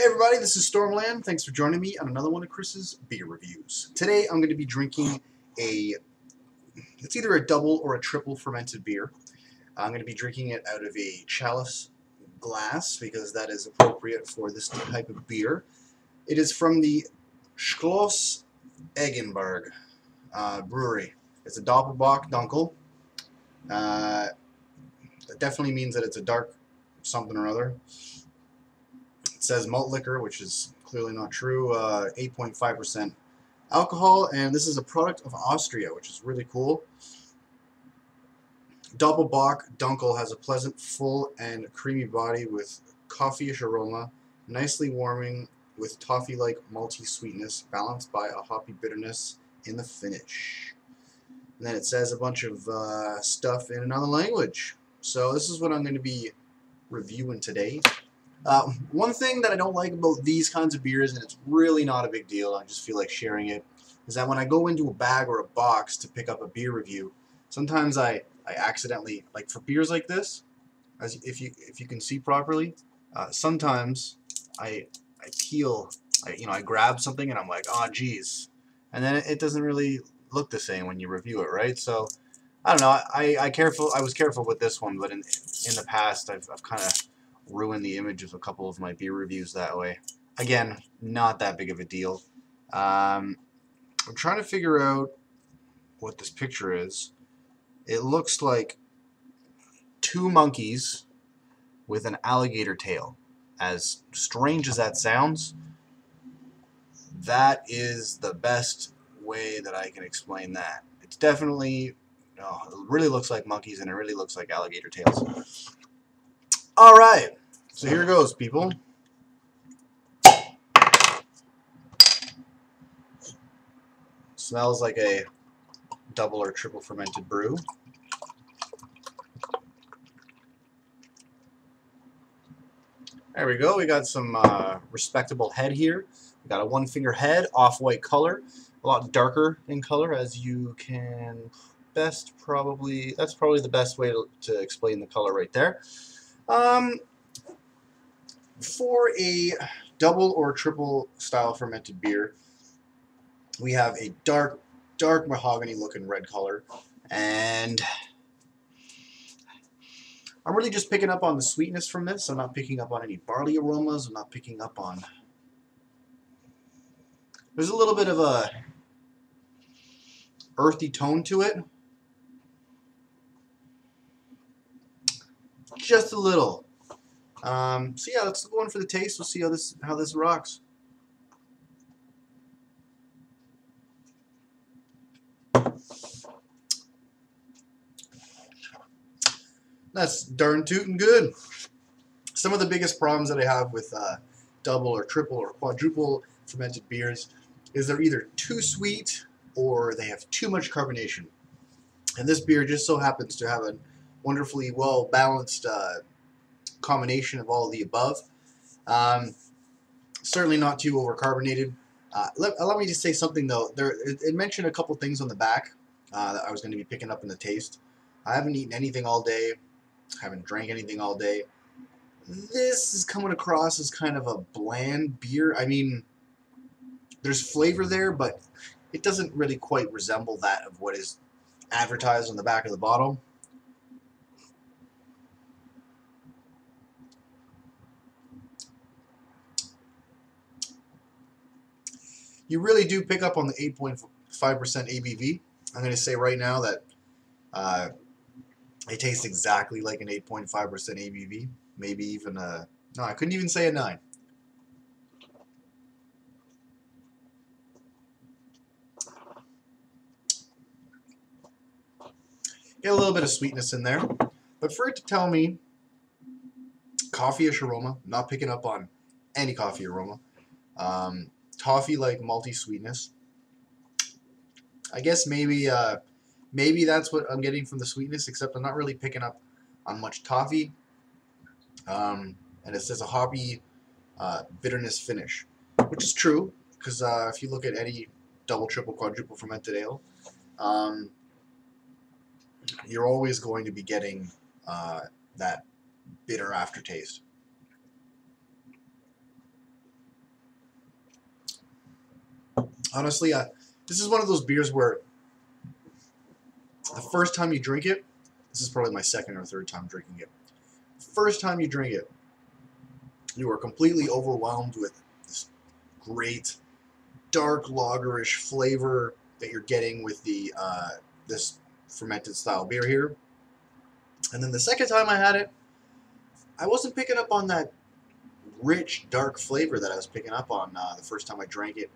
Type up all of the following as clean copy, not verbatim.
Hey everybody, this is Stormland. Thanks for joining me on another one of Chris's beer reviews. Today I'm going to be drinking it's either a double or a triple fermented beer. I'm going to be drinking it out of a chalice glass because that is appropriate for this type of beer. It is from the Schloss Eggenberg brewery. It's a Doppelbock Dunkel. That definitely means that it's a dark something or other. It says malt liquor, which is clearly not true. 8.5% alcohol, and this is a product of Austria, which is really cool. Doppelbock Dunkel has a pleasant, full, and creamy body with coffee-ish aroma, nicely warming with toffee-like malty sweetness, balanced by a hoppy bitterness in the finish. And then it says a bunch of stuff in another language. So this is what I'm going to be reviewing today. One thing that I don't like about these kinds of beers, and it's really not a big deal, I just feel like sharing it, is that when I go into a bag or a box to pick up a beer review, sometimes I accidentally, like for beers like this, as if you can see properly, sometimes I peel, I grab something and I'm like, oh geez, and then it doesn't really look the same when you review it, right? So I don't know. I was careful with this one, but in the past I've kind of ruin the image of a couple of my beer reviews that way. Again, not that big of a deal. I'm trying to figure out what this picture is. It looks like two monkeys with an alligator tail. As strange as that sounds, that is the best way that I can explain that. It's definitely, it really looks like monkeys and it really looks like alligator tails. Alright. So here goes, people. Smells like a double or triple fermented brew. There we go. We got some respectable head here. We got a one-finger head, off-white color, a lot darker in color, as you can that's probably the best way to explain the color right there. For a double or triple style fermented beer, we have a dark mahogany looking red color, and I'm really just picking up on the sweetness from this. I'm not picking up on any barley aromas. I'm not picking up on... There's a little bit of a earthy tone to it. Just a little. So yeah, let's go in for the taste. We'll see how this rocks. That's darn tootin' good. Some of the biggest problems that I have with double or triple or quadruple fermented beers is they're either too sweet or they have too much carbonation. And this beer just so happens to have a wonderfully well balanced combination of all of the above. Certainly not too overcarbonated. Allow me to say something though. It mentioned a couple things on the back that I was going to be picking up in the taste. I haven't eaten anything all day. Haven't drank anything all day. This is coming across as kind of a bland beer. I mean, there's flavor there, but it doesn't really quite resemble that of what is advertised on the back of the bottle. You really do pick up on the 8.5% ABV. I'm going to say right now that it tastes exactly like an 8.5% ABV. Maybe even a... No, I couldn't even say a 9. Get a little bit of sweetness in there. But for it to tell me coffee-ish aroma, I'm not picking up on any coffee aroma. Toffee-like malty sweetness. I guess maybe that's what I'm getting from the sweetness, except I'm not really picking up on much toffee. And it says a hoppy bitterness finish, which is true, because if you look at any double, triple, quadruple fermented ale, you're always going to be getting that bitter aftertaste. Honestly, this is one of those beers where the first time you drink it, this is probably my second or third time drinking it. First time you drink it, you are completely overwhelmed with this great dark lagerish flavor that you're getting with the this fermented style beer here. And then the second time I had it, I wasn't picking up on that rich dark flavor that I was picking up on the first time I drank it.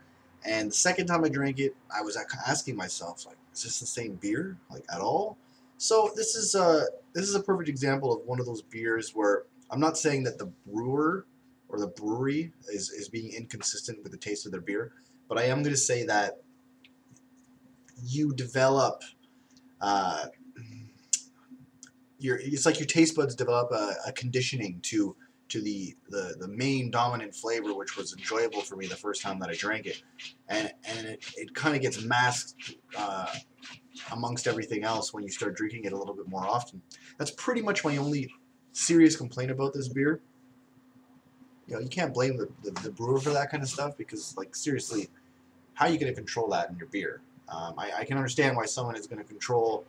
And the second time I drank it, I was asking myself, like, is this the same beer, like, at all? So this is a perfect example of one of those beers where I'm not saying that the brewer or the brewery is being inconsistent with the taste of their beer, but I am going to say that you develop it's like your taste buds develop a conditioning to the main dominant flavor, which was enjoyable for me the first time that I drank it, and it kind of gets masked amongst everything else when you start drinking it a little bit more often. That's pretty much my only serious complaint about this beer. You know, you can't blame the brewer for that kind of stuff, because, like, seriously, how are you going to control that in your beer? I can understand why someone is going to control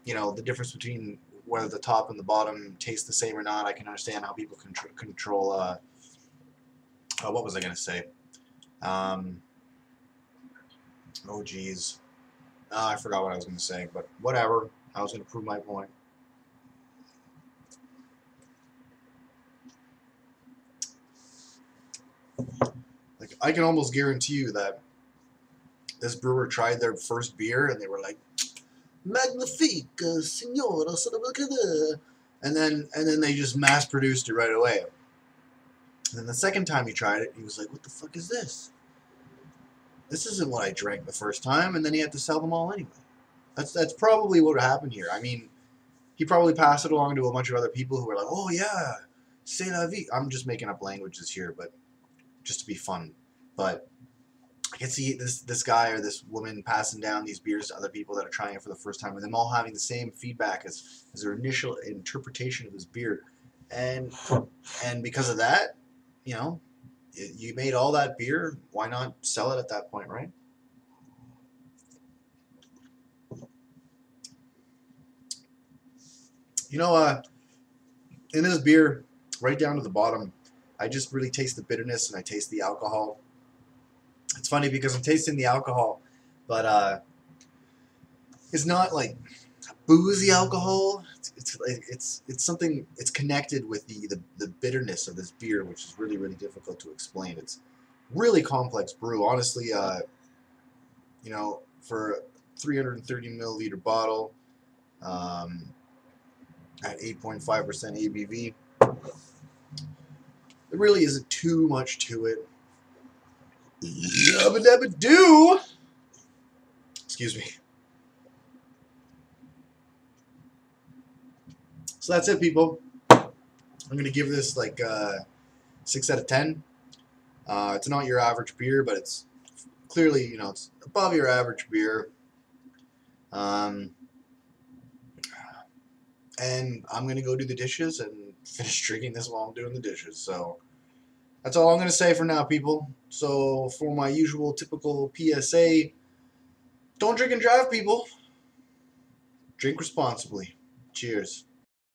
you know, the difference between whether the top and the bottom taste the same or not. I can understand how people control what was I going to say? Oh, geez. I forgot what I was going to say, but whatever. I was going to prove my point. Like, I can almost guarantee you that this brewer tried their first beer and they were like, magnifique, signora, and then they just mass produced it right away. And then the second time he tried it, he was like, what the fuck is this? This isn't what I drank the first time. And then he had to sell them all anyway. That's probably what happened here. I mean, he probably passed it along to a bunch of other people who were like, oh yeah, c'est la vie. I'm just making up languages here, but just to be fun. But I can see this guy or this woman passing down these beers to other people that are trying it for the first time, and them all having the same feedback as their initial interpretation of this beer. And because of that, you know, you made all that beer, why not sell it at that point, right? You know, in this beer, right down to the bottom, I just really taste the bitterness and I taste the alcohol. It's funny because I'm tasting the alcohol, but it's not like boozy alcohol. It's something. It's connected with the bitterness of this beer, which is really, really difficult to explain. It's really complex brew. Honestly, you know, for a 330 milliliter bottle at 8.5% ABV, there really isn't too much to it. Yabba dabba doo! Excuse me. So that's it, people. I'm going to give this like 6 out of 10. It's not your average beer, but it's clearly, you know, it's above your average beer. And I'm going to go do the dishes and finish drinking this while I'm doing the dishes. So that's all I'm going to say for now, people. So for my usual typical PSA, don't drink and drive, people. Drink responsibly. Cheers.